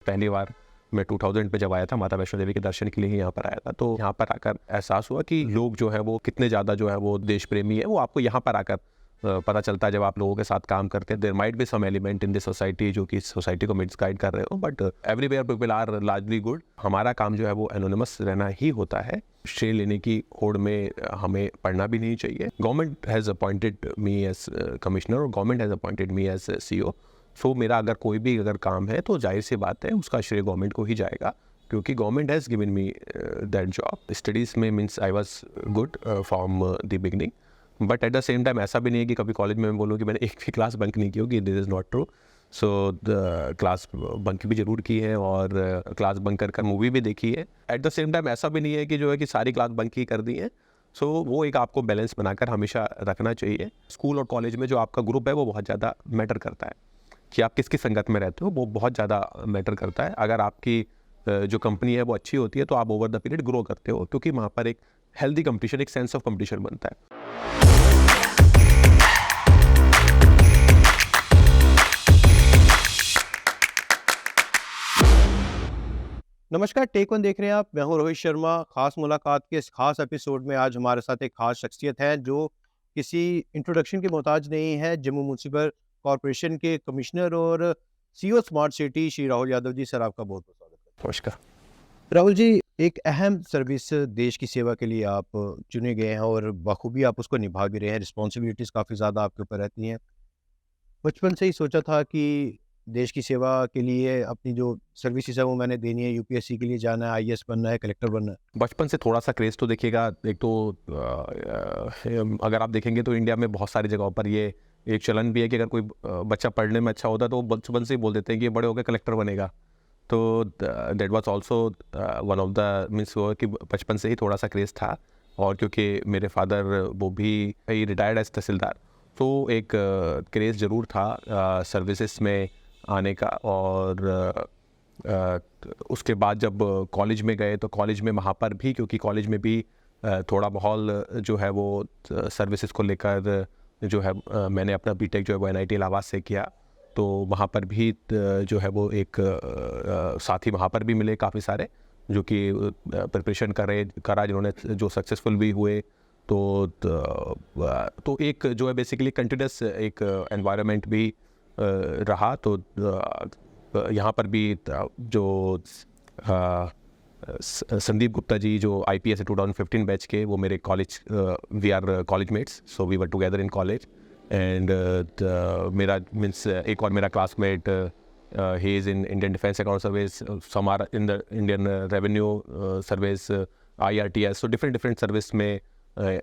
पहली बार मैं 2000 पे जब आया था माता वैष्णो देवी के दर्शन के लिए ही यहाँ पर आया था, तो यहाँ पर आकर एहसास हुआ कि लोग जो है वो कितने ज़्यादा जो है वो देश प्रेमी है। वो आपको यहाँ पर आकर पता चलता है जब आप लोगों के साथ काम करते हैं। There might be some element in this society जो कि इस सोसाइटी को मिसगाइड कर रहे हो, but everywhere people are largely good. हमारा काम जो है वो एनोनिमस रहना ही होता है। श्रेय लेने की होड़ में हमें पढ़ना भी नहीं चाहिए। Government has appointed me as commissioner और government has appointed me as CEO। So मेरा अगर कोई भी अगर काम है तो जाहिर सी बात है उसका श्रेय गवर्नमेंट को ही जाएगा, क्योंकि government has given me that job. Studies में means I was good from the beginning, but at the same time ऐसा भी नहीं है कि कभी कॉलेज में मैं बोलूँ कि मैंने एक भी क्लास बंक नहीं की होगी। This is not true. So the class bunk भी ज़रूर की है और क्लास बंक कर मूवी भी देखी है। एट द सेम टाइम ऐसा भी नहीं है कि जो है कि सारी क्लास बंक ही कर दी है। सो वो एक आपको बैलेंस बनाकर हमेशा रखना चाहिए। स्कूल और कॉलेज में जो आपका ग्रुप है वो बहुत ज़्यादा मैटर करता है कि आप किसकी संगत में रहते हो, वो बहुत ज़्यादा मैटर करता है। अगर आपकी जो कंपनी है वो अच्छी होती है तो आप ओवर द पीरियड ग्रो करते हो, क्योंकि वहाँ पर एक हेल्दी कंपटीशन, एक सेंस ऑफ कंपटीशन बनता है। नमस्कार, टेक वन देख रहे हैं आप। मैं हूं रोहित शर्मा। खास मुलाकात के इस खास एपिसोड में आज हमारे साथ एक खास शख्सियत है जो किसी इंट्रोडक्शन के मोहताज नहीं है। जम्मू म्यूनसिपल कॉरपोरेशन के कमिश्नर और CEO smart city Shri Rahul Yadav ji. Sir, आपका बहुत बहुत स्वागत है। नमस्कार। राहुल जी, एक अहम सर्विस देश की सेवा के लिए आप चुने गए हैं और बखूबी आप उसको निभा भी रहे हैं। रिस्पॉन्सिबिलिटीज़ काफ़ी ज़्यादा आपके ऊपर रहती हैं। बचपन से ही सोचा था कि देश की सेवा के लिए अपनी जो सर्विसेज है वो मैंने देनी है। यूपीएससी के लिए जाना है, IAS बनना है, कलेक्टर बनना है। बचपन से थोड़ा सा क्रेज़ तो देखिएगा। एक तो अगर आप देखेंगे तो इंडिया में बहुत सारी जगहों पर ये एक चलन भी है कि अगर कोई बच्चा पढ़ने में अच्छा होता है तो वो बचपन से ही बोल देते हैं कि ये बड़े होकर कलेक्टर बनेगा। तो that was also one of the means वो कि बचपन से ही थोड़ा सा क्रेज़ था। और क्योंकि मेरे फादर वो भी रिटायर्ड एज तहसीलदार, तो एक क्रेज़ ज़रूर था सर्विसेज में आने का। और उसके बाद जब कॉलेज में गए तो कॉलेज में वहाँ पर भी, क्योंकि कॉलेज में भी थोड़ा माहौल जो है वो सर्विसेज को लेकर जो है मैंने अपना बीटेक जो है वो NIT इलाहाबाद से किया। तो वहाँ पर भी जो है वो एक साथी वहाँ पर भी मिले काफ़ी सारे जो कि प्रिपरेशन करा जिन्होंने जो सक्सेसफुल भी हुए। तो एक जो है बेसिकली कंटिन्यूस एक एनवायरनमेंट भी रहा। तो यहाँ पर भी जो संदीप गुप्ता जी जो IPS 2015 बैच के, वो मेरे college we are college mates, so we were together in college. And मेरा मीन्स एक और मेरा क्लासमेट ही is in Indian defence account service, some are in the Indian revenue service, IRTS। So different service में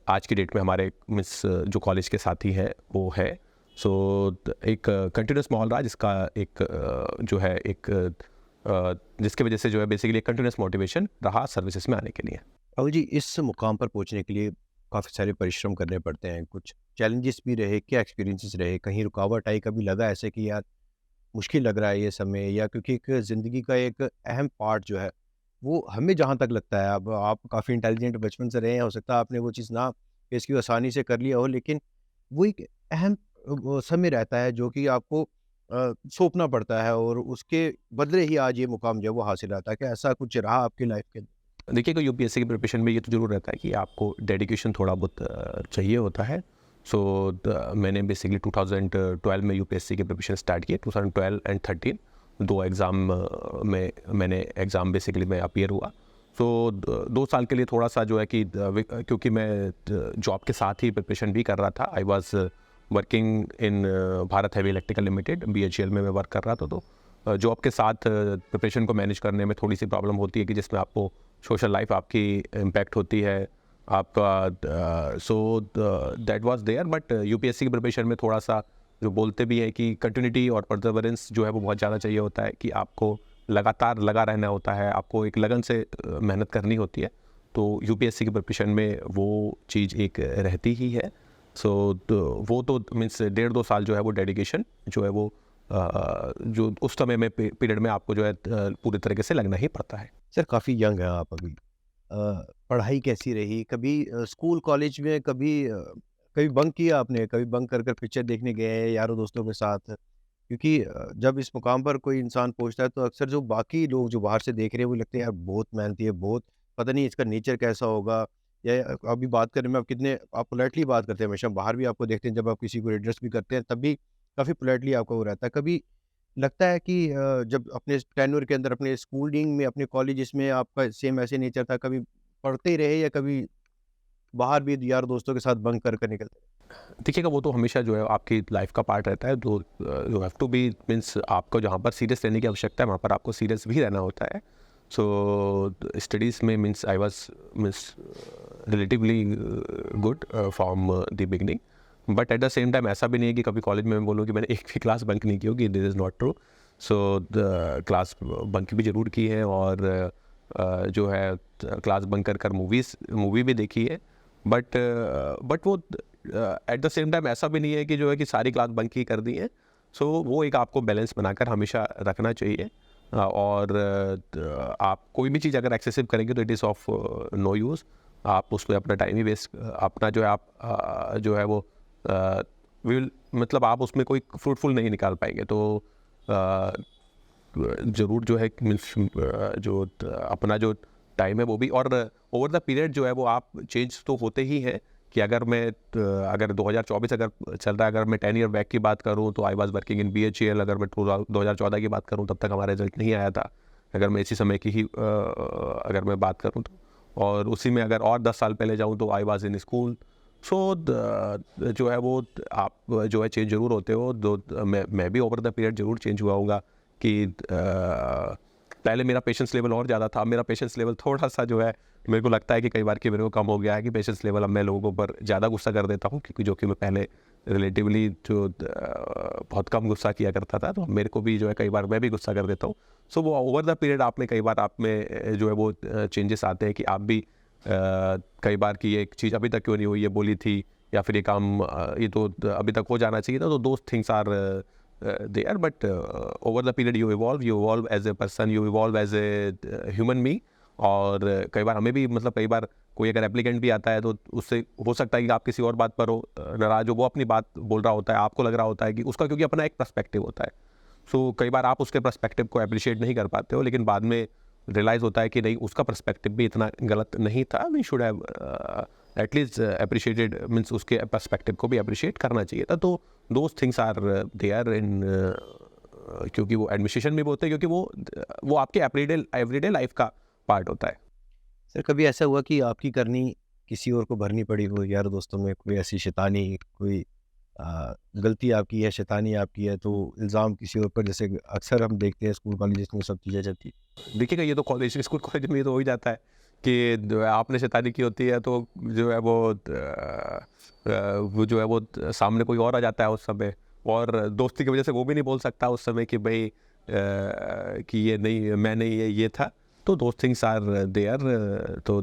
आज की date में हमारे मीन्स जो कॉलेज के साथी हैं वो है। सो एक कंटिन्यूस माहौल रहा जिसका एक जो है एक जिसकी वजह से जो है बेसिकली एक कंटिन्यूस मोटिवेशन रहा सर्विसेज में आने के लिए। राहुल जी, इस मुकाम पर पहुंचने के लिए काफ़ी सारे परिश्रम करने पड़ते हैं। कुछ चैलेंजेस भी रहे, क्या एक्सपीरियंसेस रहे? कहीं रुकावट आई, कभी लगा ऐसे कि यार मुश्किल लग रहा है ये समय, या क्योंकि एक ज़िंदगी का एक अहम पार्ट जो है वो हमें जहाँ तक लगता है, अब आप काफ़ी इंटेलिजेंट बचपन से रहे हैं, हो सकता है आपने वो चीज़ ना फेस की आसानी से कर लिया हो, लेकिन वो एक अहम वो समय रहता है जो कि आपको सौंपना पड़ता है और उसके बदले ही आज ये मुकाम जो है वो हासिल आता है। क्या ऐसा कुछ रहा आपकी लाइफ के अंदर? देखिए, कोई UPSC की प्रिपरेशन में ये तो ज़रूर रहता है कि आपको डेडिकेशन थोड़ा बहुत चाहिए होता है। सो मैंने बेसिकली 2012 में UPSC की प्रिपरेशन स्टार्ट की। 2012 एंड 13 दो एग्ज़ाम में मैंने एग्ज़ाम बेसिकली मैं अपीयर हुआ। सो 2 साल के लिए थोड़ा सा जो है कि क्योंकि मैं जॉब के साथ ही प्रिपरेशन भी कर रहा था। I was working in Bharat heavy electrical limited, BHEL में मैं वर्क कर रहा था। तो जॉब के साथ प्रिपरेशन को मैनेज करने में थोड़ी सी प्रॉब्लम होती है कि जिसमें आपको सोशल लाइफ आपकी इम्पैक्ट होती है आपका। So that was there. But UPSC की प्रिपरेशन में थोड़ा सा जो बोलते भी हैं कि कंटिन्यूटी और परसेवरेंस जो है वो बहुत ज़्यादा चाहिए होता है, कि आपको लगातार लगा रहना होता है, आपको एक लगन से मेहनत करनी होती है। तो UPSC की प्रिपरेशन में वो चीज़ एक रहती ही है। सो वो तो मीन्स 1.5-2 साल जो है वो डेडिकेशन जो है वो जो उस समय में पीरियड में आपको जो है पूरी तरीके से लगना ही पड़ता है। सर, काफ़ी यंग हैं आप अभी। पढ़ाई कैसी रही? कभी स्कूल कॉलेज में कभी कभी बंक किया आपने? कभी बंक कर पिक्चर देखने गए यारों दोस्तों के साथ? क्योंकि जब इस मुकाम पर कोई इंसान पहुँचता है तो अक्सर जो बाकी लोग जो बाहर से देख रहे हैं वो लगते हैं यार बहुत मेहनती है, बहुत पता नहीं इसका नेचर कैसा होगा या अभी बात करें में आप पोलाइटली बात करते हैं हमेशा, बाहर भी आपको देखते हैं जब आप किसी को एड्रेस भी करते हैं तब भी काफ़ी पोलाइटली आपका वो रहता है। कभी लगता है कि जब अपने टेन्योर के अंदर अपने स्कूलिंग में, अपने कॉलेजेस में आपका सेम ऐसे नेचर था, कभी पढ़ते ही रहे या कभी बाहर भी यार दोस्तों के साथ बंक कर निकलते? देखिएगा वो तो हमेशा जो है आपकी लाइफ का पार्ट रहता है, तो you have to be means आपको जहाँ पर सीरियस रहने की आवश्यकता है वहाँ पर आपको सीरियस भी रहना होता है। सो स्टडीज़ में means I was means relatively good from the beginning, but at the same time ऐसा भी नहीं है कि कभी कॉलेज में मैं बोलूँ कि मैंने एक भी क्लास बंक नहीं की होगी, this is not true. So the class bunk भी ज़रूर की है, और जो है क्लास बंक कर मूवी भी देखी है, बट वो एट द सेम टाइम ऐसा भी नहीं है कि जो है कि सारी क्लास बंक ही कर दी है। सो वो एक आपको बैलेंस बनाकर हमेशा रखना चाहिए, और आप कोई भी चीज़ अगर एक्सेसिव करेंगे तो it is of no use. आप उसमें अपना टाइम ही वेस्ट अपना जो है आप जो है वो विल मतलब आप उसमें कोई फ्रूटफुल नहीं निकाल पाएंगे। तो ज़रूर जो है मीन्स जो अपना जो टाइम है वो भी, और ओवर द पीरियड जो है वो आप चेंज तो होते ही हैं। कि अगर 2024 अगर चल रहा है, अगर मैं 10 ईयर बैक की बात करूं तो I was working in BHEL। अगर मैं 2014 की बात करूं तब तक हमारा रिजल्ट नहीं आया था। अगर मैं इसी समय की ही अगर मैं बात करूं तो, और उसी में अगर और 10 साल पहले जाऊं तो आई वाज इन स्कूल। सो जो है वो आप जो है चेंज ज़रूर होते हो। मैं भी ओवर द पीरियड ज़रूर चेंज हुआ होगा कि पहले मेरा पेशेंस लेवल और ज़्यादा था, अब मेरा पेशेंस लेवल थोड़ा सा जो है मेरे को लगता है कि कई बार कि मेरे को कम हो गया है, कि पेशेंस लेवल अब मैं लोगों पर ज़्यादा गुस्सा कर देता हूँ, क्योंकि जो कि मैं पहले रिलेटिवली जो बहुत कम गुस्सा किया करता था, तो मेरे को भी जो है कई बार मैं भी गुस्सा कर देता हूँ। सो वो ओवर द पीरियड आप में कई बार आप में जो है वो चेंजेस आते हैं कि आप भी कई बार की ये एक चीज़ अभी तक क्यों नहीं हुई, ये बोली थी, या फिर ये काम ये तो अभी तक हो जाना चाहिए था। तो those things are there, but over the period you evolve as a person, you evolve as a human being। और कई बार हमें भी मतलब कई बार कोई अगर एप्लीकेंट भी आता है तो उससे हो सकता है कि आप किसी और बात पर हो नाराज हो, वो अपनी बात बोल रहा होता है, आपको लग रहा होता है कि उसका क्योंकि अपना एक पर्सपेक्टिव होता है। सो कई बार आप उसके पर्सपेक्टिव को अप्रिशिएट नहीं कर पाते हो, लेकिन बाद में रियलाइज़ होता है कि नहीं, उसका पर्सपेक्टिव भी इतना गलत नहीं था। We should have at least appreciated, means उसके पर्सपेक्टिव को भी अप्रिशिएट करना चाहिए था। तो those things are there in, क्योंकि वो एडमिनिस्ट्रेशन में भी होते हैं, क्योंकि वो आपके एवरीडे लाइफ का पार्ट होता है। सर कभी ऐसा हुआ कि आपकी करनी किसी और को भरनी पड़ी हो, यार दोस्तों में कोई ऐसी शैतानी, कोई गलती आपकी है, शैतानी आपकी है तो इल्ज़ाम किसी और पर, जैसे अक्सर हम देखते हैं स्कूल कॉलेजेस में सब चीज़ें चलती हैं। देखिएगा ये तो स्कूल कॉलेज में तो हो ही जाता है कि जो है आपने शैतानी की होती है, तो जो है वो जो है वो सामने कोई और आ जाता है उस समय, और दोस्ती की वजह से वो भी नहीं बोल सकता उस समय कि भाई कि ये नहीं, मैं नहीं, ये था। तो दोस्त थिंग्स आर देयर। तो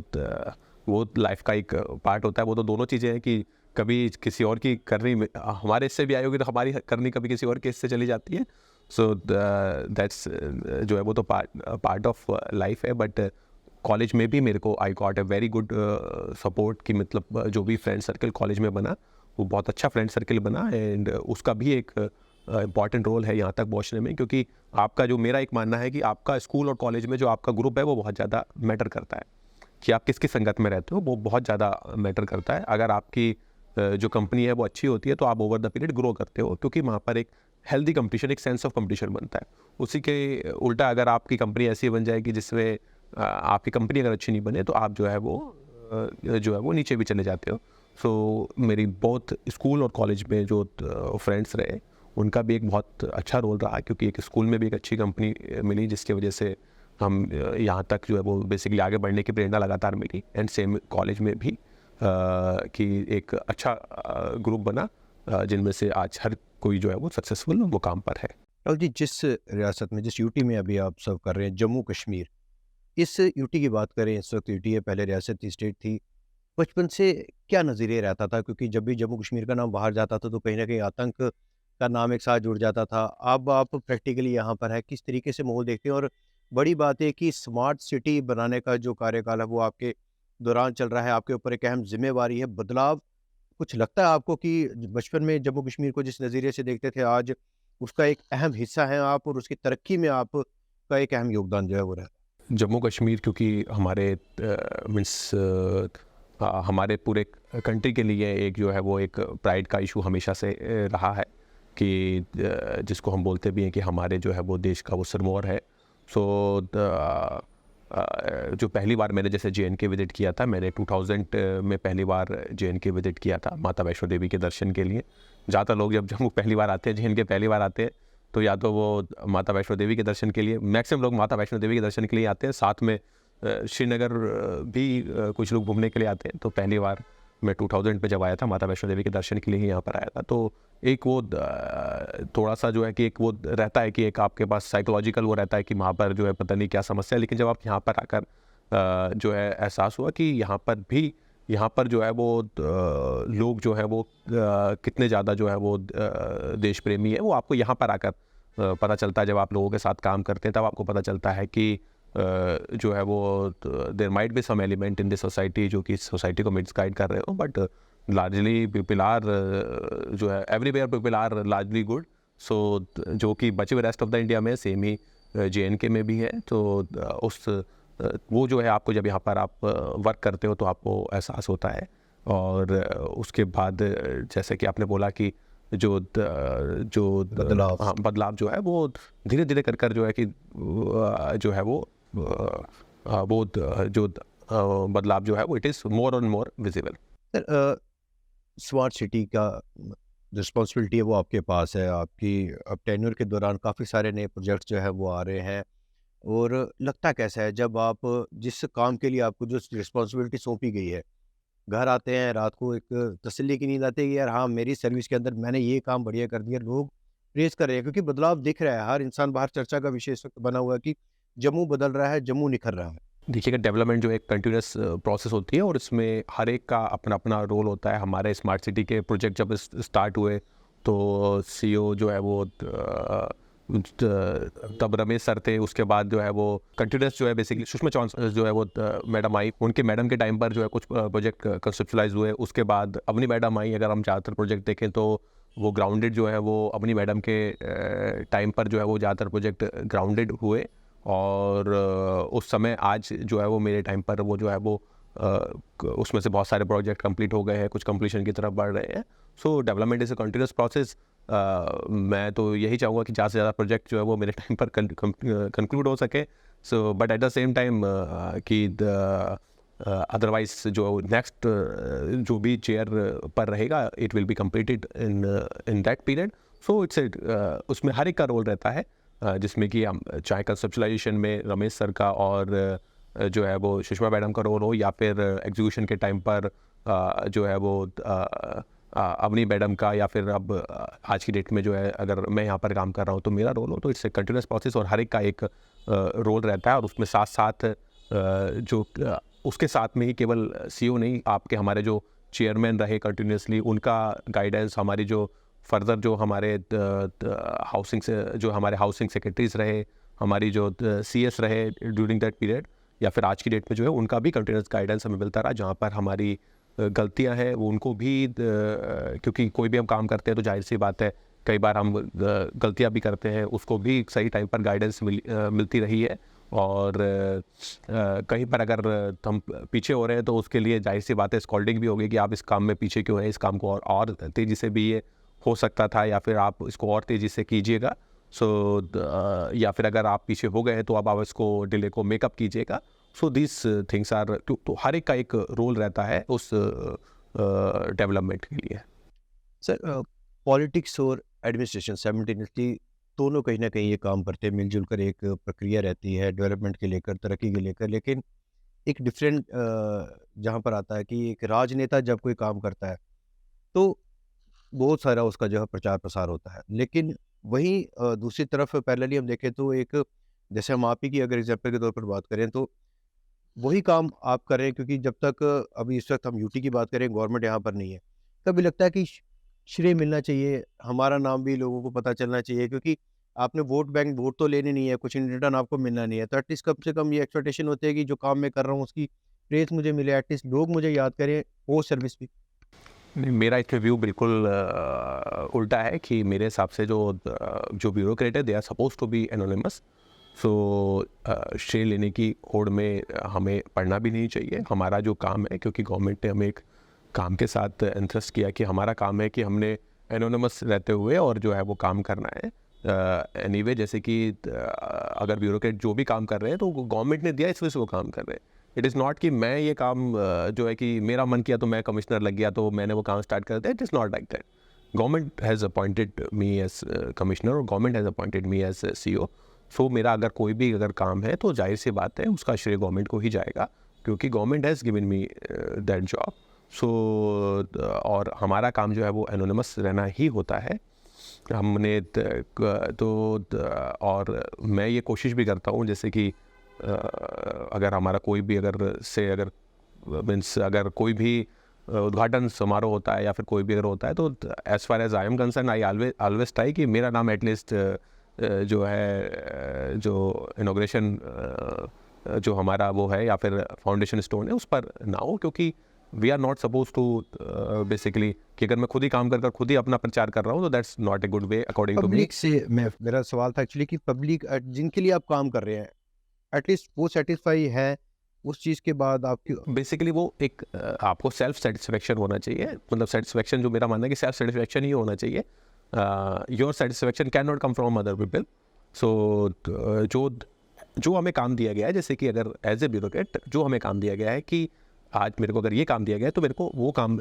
वो लाइफ का एक पार्ट होता है। वो तो दोनों चीज़ें हैं कि कभी किसी और की करनी हमारे इससे भी आई होगी, तो हमारी करनी कभी किसी और के इससे चली जाती है। सो दैट्स जो है वो तो पार्ट ऑफ लाइफ है। बट कॉलेज में भी मेरे को I got a very good support, कि मतलब जो भी फ्रेंड सर्कल कॉलेज में बना वो बहुत अच्छा फ्रेंड सर्कल बना, एंड उसका भी एक इम्पॉर्टेंट रोल है यहाँ तक पहुँचने में। क्योंकि आपका जो, मेरा एक मानना है कि आपका स्कूल और कॉलेज में जो आपका ग्रुप है वो बहुत ज़्यादा मैटर करता है, कि आप किसकी संगत में रहते हो, वो बहुत ज़्यादा मैटर करता है। अगर आपकी जो कंपनी है वो अच्छी होती है तो आप ओवर द पीरियड ग्रो करते हो, क्योंकि वहाँ पर एक हेल्दी कंपटीशन, एक सेंस ऑफ कंपटीशन बनता है। उसी के उल्टा अगर आपकी कंपनी ऐसी बन जाएगी जिसमें आपकी कंपनी अगर अच्छी नहीं बने तो आप जो है वो नीचे भी चले जाते हो। सो मेरी बहुत स्कूल और कॉलेज में जो फ्रेंड्स रहे उनका भी एक बहुत अच्छा रोल रहा, क्योंकि एक स्कूल में भी एक अच्छी कंपनी मिली, जिसकी वजह से हम यहाँ तक जो है वो बेसिकली आगे बढ़ने की प्रेरणा लगातार मिली। एंड सेम कॉलेज में भी कि एक अच्छा ग्रुप बना, जिनमें से आज हर कोई जो है वो सक्सेसफुल वो काम पर है। राहुल जी, जिस रियासत में, जिस यूटी में अभी आप सर्व कर रहे हैं, जम्मू कश्मीर, इस यूटी की बात करें, इस वक्त यूटी है, पहले रियासत थी, स्टेट थी, बचपन से क्या नज़रिया रहता था? क्योंकि जब भी जम्मू कश्मीर का नाम बाहर जाता था तो कहीं न कहीं आतंक का नाम एक साथ जुड़ जाता था। अब आप प्रैक्टिकली यहाँ पर हैं, किस तरीके से माहौल देखते हैं? और बड़ी बात है कि स्मार्ट सिटी बनाने का जो कार्यकाल है वो आपके दौरान चल रहा है, आपके ऊपर एक अहम ज़िम्मेवारी है। बदलाव कुछ लगता है आपको कि बचपन में जम्मू कश्मीर को जिस नज़रिए से देखते थे, आज उसका एक अहम हिस्सा हैं आप और उसकी तरक्की में आपका एक अहम योगदान जो है वो रहता है? जम्मू कश्मीर क्योंकि हमारे मीन्स हमारे पूरे कंट्री के लिए एक जो है वो एक प्राइड का इशू हमेशा से रहा है कि जिसको हम बोलते भी हैं कि हमारे जो है वो देश का वो सिरमौर है। सो जो पहली बार मैंने जैसे जे.एन.के विज़िट किया था, मैंने 2000 में पहली बार जे.एन.के विज़िट किया था माता वैष्णो देवी के दर्शन के लिए। ज़्यादातर लोग जब जम्मू पहली बार आते हैं, जे.एन.के पहली बार आते हैं, तो या तो वो माता वैष्णो देवी के दर्शन के लिए, मैक्सिमम लोग माता वैष्णो देवी के दर्शन के लिए आते हैं, साथ में श्रीनगर भी कुछ लोग घूमने के लिए आते हैं। तो पहली बार मैं 2000 में जब आया था माता वैष्णो देवी के दर्शन के लिए ही यहाँ पर आया था। तो एक वो थोड़ा सा जो है कि एक वो रहता है कि एक आपके पास साइकोलॉजिकल वो रहता है कि वहाँ पर जो है पता नहीं क्या समस्या है, लेकिन जब आप यहाँ पर आकर जो है एहसास हुआ कि यहाँ पर जो है वो लोग जो है वो कितने ज़्यादा जो है वो देश प्रेमी है, वो आपको यहाँ पर आकर पता चलता है। जब आप लोगों के साथ काम करते हैं तब आपको पता चलता है कि जो है वो there might be some element in this society जो कि सोसाइटी को मिसगाइड कर रहे हो, बट लार्जली पीपल आर जो है everywhere people are largely good. So जो कि बचे हुए रेस्ट ऑफ द इंडिया में सेम ही जे.एन.के में भी है। तो वो जो है आपको जब यहाँ पर आप वर्क करते हो तो आपको एहसास होता है। और उसके बाद जैसे कि आपने बोला कि जो बदलाव। हाँ, बदलाव जो है वो धीरे धीरे कर कर जो है कि जो है वो जो बदलाव जो है वो इट इज़ मोर और more visible. Sir, smart city का रिस्पॉन्सिबिलिटी है वो आपके पास है। आपकी अब टेन्योर के दौरान काफ़ी सारे नए प्रोजेक्ट्स जो है वो आ रहे हैं और लगता कैसा है जब आप जिस काम के लिए आपको जो रिस्पॉन्सिबिलिटी सौंपी गई है, घर आते हैं रात को एक तसल्ली की नींद आती है कि यार हाँ, मेरी सर्विस के अंदर मैंने ये काम बढ़िया कर दिया, लोग प्रेज़ कर रहे हैं क्योंकि बदलाव दिख रहा है। हर इंसान बाहर चर्चा का विषय इस वक़्त बना हुआ है कि जम्मू बदल रहा है, जम्मू निखर रहा है। देखिएगा, डेवलपमेंट जो एक कंटिन्यूस प्रोसेस होती है और इसमें हर एक का अपना अपना रोल होता है। हमारे स्मार्ट सिटी के प्रोजेक्ट जब स्टार्ट हुए तो सीईओ जो है वो तब रमेश सर थे। उसके बाद जो है वो कंटिन्यूस जो है बेसिकली सुषमा चौहान जो है वो मैडम आई, उनके मैडम के टाइम पर जो है कुछ प्रोजेक्ट कंसेप्चुलाइज हुए। उसके बाद अवनी मैडम आई। अगर हम ज़्यादातर प्रोजेक्ट देखें तो वो ग्राउंडेड जो है वो अवनी मैडम के टाइम पर जो है वो ज़्यादातर प्रोजेक्ट ग्राउंडेड हुए। और उस समय आज जो है वो मेरे टाइम पर वो जो है वो उसमें से बहुत सारे प्रोजेक्ट कंप्लीट हो गए हैं, कुछ कंप्लीशन की तरफ बढ़ रहे हैं। सो development is a continuous process. मैं तो यही चाहूँगा कि ज़्यादा से ज़्यादा प्रोजेक्ट जो है वो मेरे टाइम पर कंक्लूड हो सके। So but at the same time कि अदरवाइज जो नेक्स्ट जो भी चेयर पर रहेगा it will be completed in that period. So it's उसमें हर एक का रोल रहता है, जिसमें कि हम चाहे कंसेप्चुलाइजेशन में रमेश सर का और जो है वो सुषमा मैडम का रोल हो, या फिर एग्जीक्यूशन के टाइम पर जो है वो अवनी मैडम का, या फिर अब आज की डेट में जो है अगर मैं यहाँ पर काम कर रहा हूँ तो मेरा रोल हो। तो इट्स ए कंटिन्यूस प्रोसेस और हर एक का एक रोल रहता है। और उसमें साथ साथ उसके साथ में ही केवल सीईओ नहीं, आपके हमारे जो चेयरमैन रहे कंटिन्यूसली, उनका गाइडेंस, हमारी जो फर्दर जो हमारे हाउसिंग से जो हमारे हाउसिंग सेक्रेटरीज रहे, हमारी जो सीएस रहे ड्यूरिंग दैट पीरियड, या फिर आज की डेट में जो है उनका भी कंटिन्यूस गाइडेंस हमें मिलता रहा। जहाँ पर हमारी गलतियां हैं वो उनको भी क्योंकि कोई भी हम काम करते हैं तो जाहिर सी बात है कई बार हम गलतियां भी करते हैं, उसको भी सही टाइम पर गाइडेंस मिलती रही है। और कहीं पर अगर हम पीछे हो रहे हैं तो उसके लिए जाहिर सी बात है स्कॉल्डिंग भी होगी कि आप इस काम में पीछे क्यों हैं, इस काम को और तेज़ी से भी ये हो सकता था, या फिर आप इसको और तेज़ी से कीजिएगा। सो या फिर अगर आप पीछे हो गए हैं तो अब आप इसको डिले को मेकअप कीजिएगा। सो दिस थिंग्स आर तो हर एक का एक रोल रहता है उस डेवलपमेंट के लिए। सर, पॉलिटिक्स और एडमिनिस्ट्रेशन साइमल्टेनियसली दोनों कहीं न कहीं ये काम करते हैं, मिलजुल कर एक प्रक्रिया रहती है डेवलपमेंट के लेकर, तरक्की के लेकर। लेकिन एक डिफरेंट जहाँ पर आता है कि एक राजनेता जब कोई काम करता है, तो बहुत सारा उसका जो है प्रचार-प्रसार होता है। लेकिन वहीं दूसरी तरफ पैरेलली हम देखें तो एक जैसे हम आप ही की अगर एग्ज़ाम्पल के तौर पर बात करें तो वही काम आप कर रहे हैं क्योंकि जब तक अभी इस वक़्त हम यूटी की बात करें, गवर्नमेंट यहाँ पर नहीं है। कभी लगता है कि श्रेय मिलना चाहिए, हमारा नाम भी लोगों को पता चलना चाहिए क्योंकि आपने वोट बैंक वोट तो लेने नहीं है, कुछ इन रिटर्न आपको मिलना नहीं है। तो एटलीस्ट कम से कम ये एक्सपेक्टेशन होती है कि जो काम मैं कर रहा हूँ उसकी प्रेज़ मुझे मिले, एटलीस्ट लोग मुझे याद करें, पोस्ट सर्विस भी। नहीं, मेरा इसमें व्यू बिल्कुल उल्टा है कि मेरे हिसाब से जो ब्यूरोक्रेट है they are suppose to be anonymous. So श्रेय लेने की होड़ में हमें पढ़ना भी नहीं चाहिए। हमारा जो काम है, क्योंकि गवर्नमेंट ने हमें एक काम के साथ इंटरेस्ट किया कि हमारा काम है कि हमने एनोनिमस रहते हुए और जो है वो काम करना है। एनीवे जैसे कि अगर ब्यूरोक्रेट जो भी काम कर रहे हैं तो गवर्नमेंट ने दिया, इस वजह से वो काम कर रहे हैं। इट इज़ नॉट कि मैं ये काम जो है कि मेरा मन किया तो मैं कमिश्नर लग गया तो मैंने वो काम स्टार्ट कर दिया। It is not like that. Government has appointed me as commissioner और government has appointed me as CEO। So मेरा अगर कोई भी अगर काम है तो जाहिर सी बात है उसका श्रेय गवर्नमेंट को ही जाएगा, क्योंकि government has given me that job. So और हमारा काम जो है वो एनोनिमस रहना ही होता है। हमने और मैं ये कोशिश भी करता हूँ, जैसे कि अगर हमारा कोई भी अगर मीन्स अगर कोई भी उद्घाटन समारोह होता है या फिर कोई भी अगर होता है तो as far as I am concern I always try कि मेरा नाम एटलीस्ट जो है जो इनॉग्रेशन जो हमारा वो है या फिर फाउंडेशन स्टोन है उस पर ना हो, क्योंकि we are not suppose to basically कि अगर मैं खुद ही काम कर खुद ही अपना प्रचार कर रहा हूँ तो that's not a good way according to me. Public से मेरा सवाल था एक्चुअली कि पब्लिक जिनके लिए आप काम कर रहे हैं एटलीस्ट वो सेटिस्फाई है उस चीज़ के बाद आपकी बेसिकली वो एक आपको सेल्फ सेटिस्फेक्शन होना चाहिए। मतलब सेटिस्फेक्शन जो मेरा मानना है कि सेल्फ सेटिस्फेक्शन ही होना चाहिए। Your satisfaction cannot come from other people. So जो हमें काम दिया गया है, जैसे कि अगर एज ए ब्यूरोक्रेट जो हमें काम दिया गया है कि आज मेरे को अगर ये काम दिया गया है तो मेरे को वो काम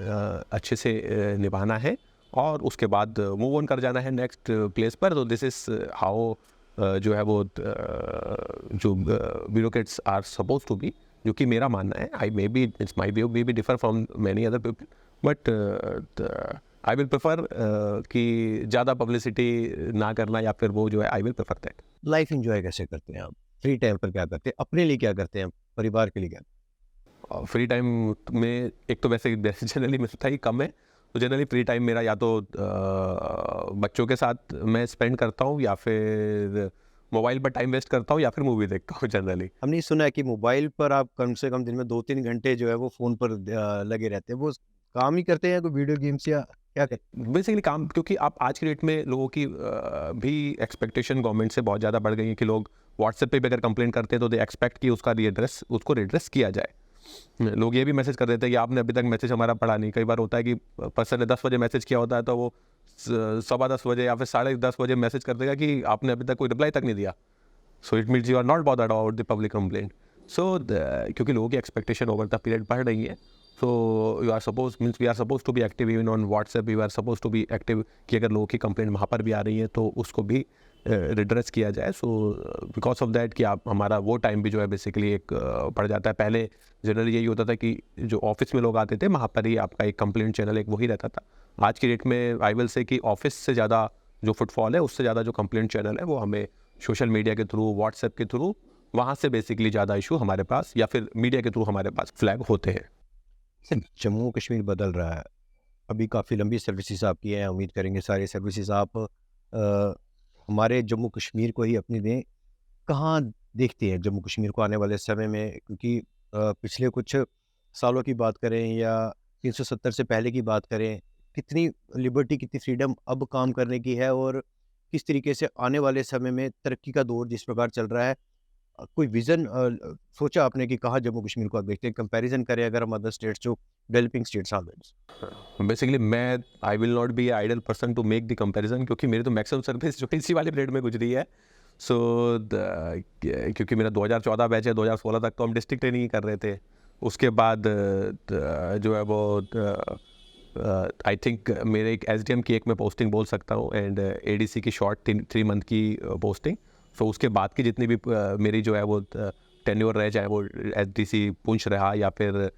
अच्छे से निभाना है और उसके बाद मूव ऑन कर जाना है नेक्स्ट प्लेस पर। तो दिस इज़ हाउ जो है वो जो bureaucrats are suppose to be, जो कि मेरा मानना है। I may be it's my view may be differ from many other people, but I will prefer कि ज़्यादा पब्लिसिटी ना करना, या फिर वो जो है आई will prefer that. Life enjoy कैसे करते हैं आप? फ्री टाइम पर क्या करते हैं? अपने लिए क्या करते हैं? परिवार के लिए क्या? फ्री टाइम में एक तो वैसे जनरली मिलता ही कम है, तो जनरली फ्री टाइम मेरा या तो बच्चों के साथ मैं स्पेंड करता हूँ या फिर मोबाइल पर टाइम वेस्ट करता हूँ या फिर मूवी देखता हूँ जनरली। हमने सुना है कि मोबाइल पर आप कम से कम दिन में 2-3 घंटे जो है वो फ़ोन पर लगे रहते हैं। वो काम ही करते हैं, कोई वीडियो गेम्स या क्या करते हैं? बेसिकली काम, क्योंकि आप आज की डेट में लोगों की भी एक्सपेक्टेशन गवर्नमेंट से बहुत ज़्यादा बढ़ गई है कि लोग व्हाट्सएप पे भी अगर कंप्लेन करते हैं तो दे एक्सपेक्ट कि उसको रिड्रेस किया जाए। लोग ये भी मैसेज कर देते हैं कि आपने अभी तक मैसेज हमारा पढ़ा नहीं। कई बार होता है कि पर्सन ने 10 बजे मैसेज किया होता है तो वो 10:15 बजे या फिर 10:30 बजे मैसेज कर देगा कि आपने अभी तक कोई रिप्लाई तक नहीं दिया। So it means you are not bothered about the public complaint. So क्योंकि लोगों की एक्सपेक्टेशन ओवर द पीरियड बढ़ रही है, so we are suppose to be active even on WhatsApp. We are suppose to be active कि अगर लोगों की कंप्लेंट वहाँ पर भी आ रही है तो उसको भी रिड्रेस किया जाए। सो बिकॉज ऑफ दैट कि आप हमारा वो टाइम भी जो है बेसिकली एक पड़ जाता है। पहले जनरली यही होता था कि जो ऑफिस में लोग आते थे वहाँ पर ही आपका एक कंप्लेंट चैनल एक वही रहता था। आज की डेट में आई विल से कि ऑफिस से ज़्यादा जो फुटफॉल है उससे ज़्यादा जो कंप्लेंट चैनल है वो हमें सोशल मीडिया के थ्रू, व्हाट्सएप के थ्रू, वहाँ से बेसिकली ज़्यादा इशू हमारे पास या फिर मीडिया के थ्रू हमारे पास फ्लैग होते हैं। जम्मू कश्मीर बदल रहा है। अभी काफ़ी लंबी सर्विसेज आपकी हैं, उम्मीद करेंगे सारी सर्विसेज आप हमारे जम्मू कश्मीर को ही अपनी दें। कहाँ देखते हैं जम्मू कश्मीर को आने वाले समय में? क्योंकि पिछले कुछ सालों की बात करें या 370 से पहले की बात करें, कितनी लिबर्टी, कितनी फ्रीडम अब काम करने की है और किस तरीके से आने वाले समय में तरक्की का दौर जिस प्रकार चल रहा है, कोई विज़न सोचा आपने कि कहाँ जम्मू कश्मीर को आप देखते हैं? कंपैरिज़न करें अगर हम अदर स्टेट्स जो डेवलपिंग स्टेट्स हैं। Basically I will not be idle person to make the comparison, क्योंकि मेरी तो मैक्सिमम सर्विस जो इसी वाले पीरियड में गुजरी है। सो क्योंकि मेरा 2014 बैच है, 2016 तक तो हम डिस्ट्रिक्ट ट्रेनिंग ही कर रहे थे। उसके बाद जो है वो आई थिंक मेरे एक SDM की एक मैं पोस्टिंग बोल सकता हूँ एंड ADC की शॉर्ट 3 मंथ की पोस्टिंग। सो उसके बाद की जितनी भी मेरी जो है वो टेन्योर रहे, चाहे वो DC पुंछ रहा या फिर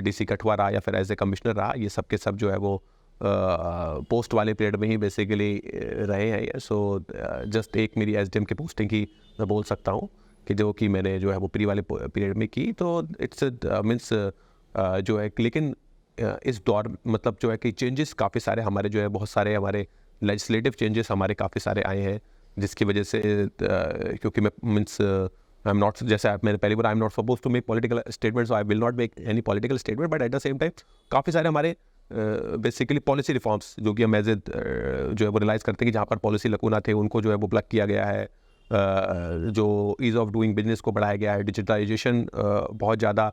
DC कठुआ रहा या फिर एज ए कमिश्नर रहा, ये सब के सब जो है वो पोस्ट वाले पीरियड में ही बेसिकली रहे हैं। सो जस्ट एक मेरी SDM की पोस्टिंग ही मैं बोल सकता हूँ कि जो कि मैंने जो है वो प्री वाले पीरियड में की। तो इट्स मीन्स जो है, लेकिन इस दौर मतलब जो है कि चेंजेस काफ़ी सारे हमारे जो है बहुत सारे हमारे लेजिस्लेटिव चेंजेस हमारे काफ़ी सारे आए हैं, जिसकी वजह से क्योंकि मैं मीन्स आई एम नॉट, जैसे मैंने पहली बार I am not suppose to make political statements, I will not make any political statement, but at the same time काफ़ी सारे हमारे बेसिकली पॉलिसी रिफॉर्म्स जो कि हम एज जो है वो रियलाइज़ करते हैं कि जहाँ पर पॉलिसी लकूना थे उनको जो है वो प्लग किया गया है, जो ईज़ ऑफ डूइंग बिजनेस को बढ़ाया गया है, डिजिटलाइजेशन बहुत ज़्यादा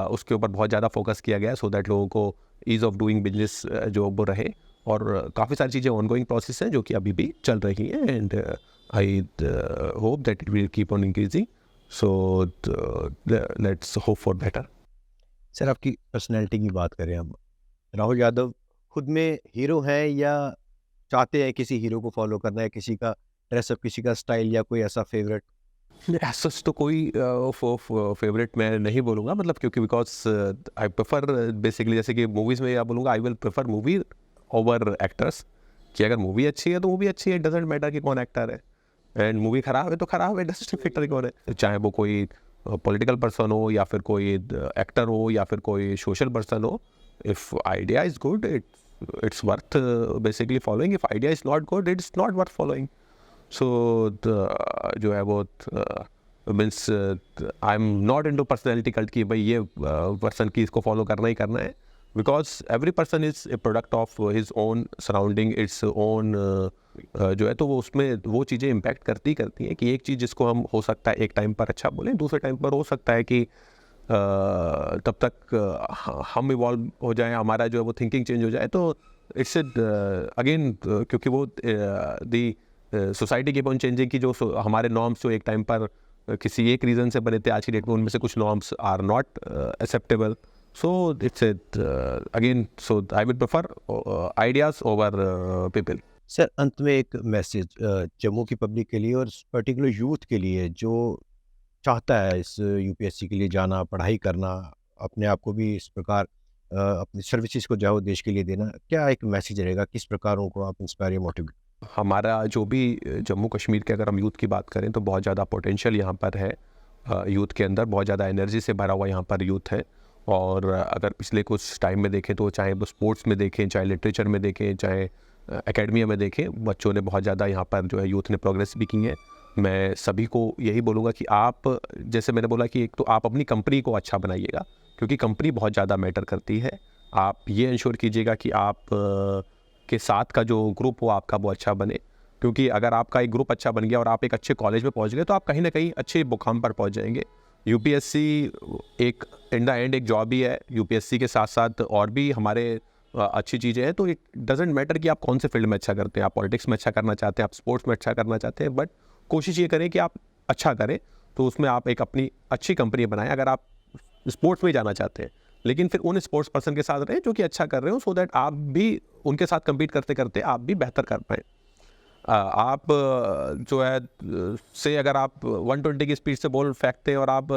उसके ऊपर बहुत ज़्यादा फोकस किया गया है सो दैट लोगों को ईज़ ऑफ डूइंग बिजनेस जो वो रहे, और काफ़ी सारी चीज़ें ऑनगोइंग प्रोसेस हैं जो कि अभी भी चल रही हैं, and I hope that it will keep on increasing, so let's hope for better. Sir आपकी पर्सनैलिटी की बात करें हम, राहुल यादव खुद में हीरो हैं या चाहते हैं किसी हीरो को फॉलो करना है, किसी का ड्रेसअप, किसी का स्टाइल या कोई ऐसा फेवरेट? सच तो कोई फेवरेट मैं नहीं बोलूँगा, मतलब क्योंकि बिकॉज आई प्रेफर बेसिकली, जैसे कि मूवीज़ में या बोलूँगा आई will prefer movie over actors, कि अगर मूवी अच्छी है तो मूवी अच्छी है, डजेंट मैटर कि कौन एक्टर है, एंड मूवी ख़राब है तो ख़राब है, डजेंट मैटर कौन है, चाहे वो कोई पॉलिटिकल पर्सन हो या फिर कोई एक्टर हो या फिर कोई सोशल पर्सन हो। If idea is good it's worth basically following, if idea is not good it's not worth following. So जो है वो means I am not into personality cult कि भाई ये पर्सन की इसको फॉलो करना ही करना है, because every person is a product of his own surrounding, its own जो है, तो वो उसमें वो चीज़ें इम्पैक्ट करती हैं कि एक चीज़ जिसको हम हो सकता है एक टाइम पर अच्छा बोलें, दूसरे टाइम पर हो सकता है कि तब तक हम इवॉल्व हो जाएं, हमारा जो है वो थिंकिंग चेंज हो जाए, तो इट्स अगेन क्योंकि वो दी सोसाइटी की ऑन चेंजिंग की जो हमारे नॉर्म्स जो एक टाइम पर किसी एक रीज़न से बने थे, आज की डेट में उनमें से कुछ norms are not acceptable, so it's again so I will prefer ideas over people. Sir अंत में एक मैसेज जम्मू की पब्लिक के लिए और पर्टिकुलर यूथ के लिए जो चाहता है इस यूपीएससी के लिए जाना, पढ़ाई करना, अपने आप को भी इस प्रकार अपनी सर्विसेज को जाओ देश के लिए देना, क्या एक मैसेज रहेगा, किस प्रकार उनको आप इंस्पायर या मोटिवेट? हमारा जो भी जम्मू कश्मीर के अगर हम यूथ की बात करें तो बहुत ज़्यादा पोटेंशियल यहाँ पर है, यूथ के अंदर बहुत ज़्यादा एनर्जी से भरा हुआ यहाँ पर यूथ है, और अगर पिछले कुछ टाइम में देखें तो चाहे वो स्पोर्ट्स में देखें, चाहे लिटरेचर में देखें, चाहे एकेडमिया में देखें, बच्चों ने बहुत ज़्यादा यहाँ पर जो है यूथ ने प्रोग्रेस भी की है। मैं सभी को यही बोलूँगा कि आप, जैसे मैंने बोला कि एक तो आप अपनी कंपनी को अच्छा बनाइएगा, क्योंकि कंपनी बहुत ज़्यादा मैटर करती है। आप ये इंश्योर कीजिएगा कि आप के साथ का जो ग्रुप हो आपका वो अच्छा बने, क्योंकि अगर आपका एक ग्रुप अच्छा बन गया और आप एक अच्छे कॉलेज में पहुंच गए तो आप कहीं ना कहीं अच्छे मुकाम पर पहुंच जाएंगे। यूपीएससी एक इन द एंड एक जॉब ही है, यूपीएससी के साथ साथ और भी हमारे अच्छी चीज़ें हैं, तो इट डजेंट मैटर कि आप कौन से फील्ड में अच्छा करते हैं, आप पॉलिटिक्स में अच्छा करना चाहते हैं, आप स्पोर्ट्स में अच्छा करना चाहते हैं, बट कोशिश ये करें कि आप अच्छा करें, तो उसमें आप एक अपनी अच्छी कंपनी बनाएं। अगर आप स्पोर्ट्स में जाना चाहते हैं लेकिन फिर उन स्पोर्ट्स पर्सन के साथ रहें जो कि अच्छा कर रहे हो, सो दैट आप भी उनके साथ कम्पीट करते करते आप भी बेहतर कर पाएँ। आप जो है से अगर आप 120 की स्पीड से बॉल फेंकते हैं और आप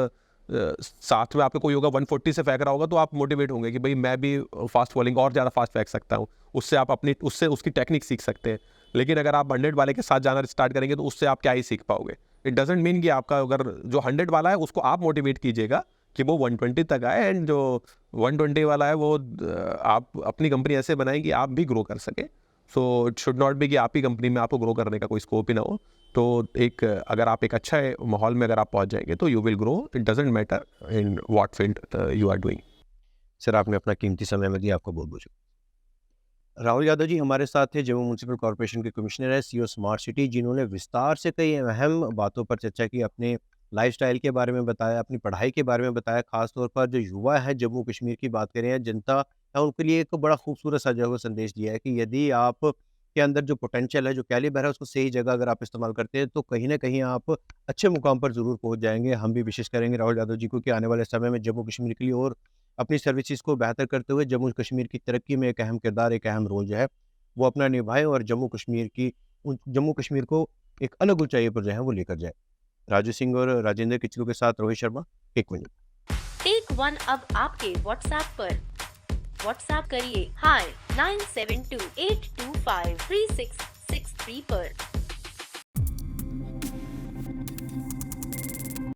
साथ में आपको कोई होगा 140 से फेंक रहा होगा, तो आप मोटिवेट होंगे कि भाई मैं भी फास्ट बॉलिंग और ज़्यादा फास्ट फेंक सकता हूँ, उससे आप अपनी उसकी टेक्निक सीख सकते हैं। लेकिन अगर आप 100 वाले के साथ जाना स्टार्ट करेंगे तो उससे आप क्या ही सीख पाओगे। इट डजेंट मीन कि आपका अगर जो 100 वाला है उसको आप मोटिवेट कीजिएगा कि वो 120 तक आए, एंड जो 120 वाला है वो आप अपनी कंपनी ऐसे बनाएं कि आप भी ग्रो कर सकें। So it should not be कि आप ही कंपनी में आपको ग्रो करने का कोई स्कोप ही ना हो। तो एक अगर आप एक अच्छा माहौल में अगर आप पहुंच जाएंगे तो you will grow, it doesn't matter in what field you are doing. Sir आपने अपना कीमती समय में दिया, आपको बहुत बहुत शुक्रिया। राहुल यादव जी हमारे साथ थे, जम्मू म्यूनसिपल कॉर्पोरेशन के कमिश्नर है, सीईओ स्मार्ट सिटी, जिन्होंने विस्तार से कई अहम बातों पर चर्चा की, अपने लाइफस्टाइल के बारे में बताया, अपनी पढ़ाई के बारे में बताया, खासतौर पर जो युवा है जम्मू कश्मीर की बात करें, जनता है, उनके लिए एक बड़ा खूबसूरत सा जो है वो संदेश दिया है कि यदि आप के अंदर जो पोटेंशियल है, जो कैलिबर है, उसको सही जगह अगर आप इस्तेमाल करते हैं तो कहीं न कहीं आप अच्छे मुकाम पर ज़रूर पहुँच जाएँगे। हम भी विशेष करेंगे राहुल यादव जी को कि आने वाले समय में जम्मू कश्मीर के लिए और अपनी सर्विसेज़ को बेहतर करते हुए जम्मू कश्मीर की तरक्की में एक अहम किरदार, एक अहम रोल जो है वो अपना निभाएँ और जम्मू कश्मीर को एक अलग ऊँचाई पर जो है वो लेकर जाएँ। राजू सिंह और राजेंद्र किचलू के साथ Rohit Sharma, take one. Take one अब आपके व्हाट्सएप पर। व्हाट्सएप करिए हाय 9728253663 पर।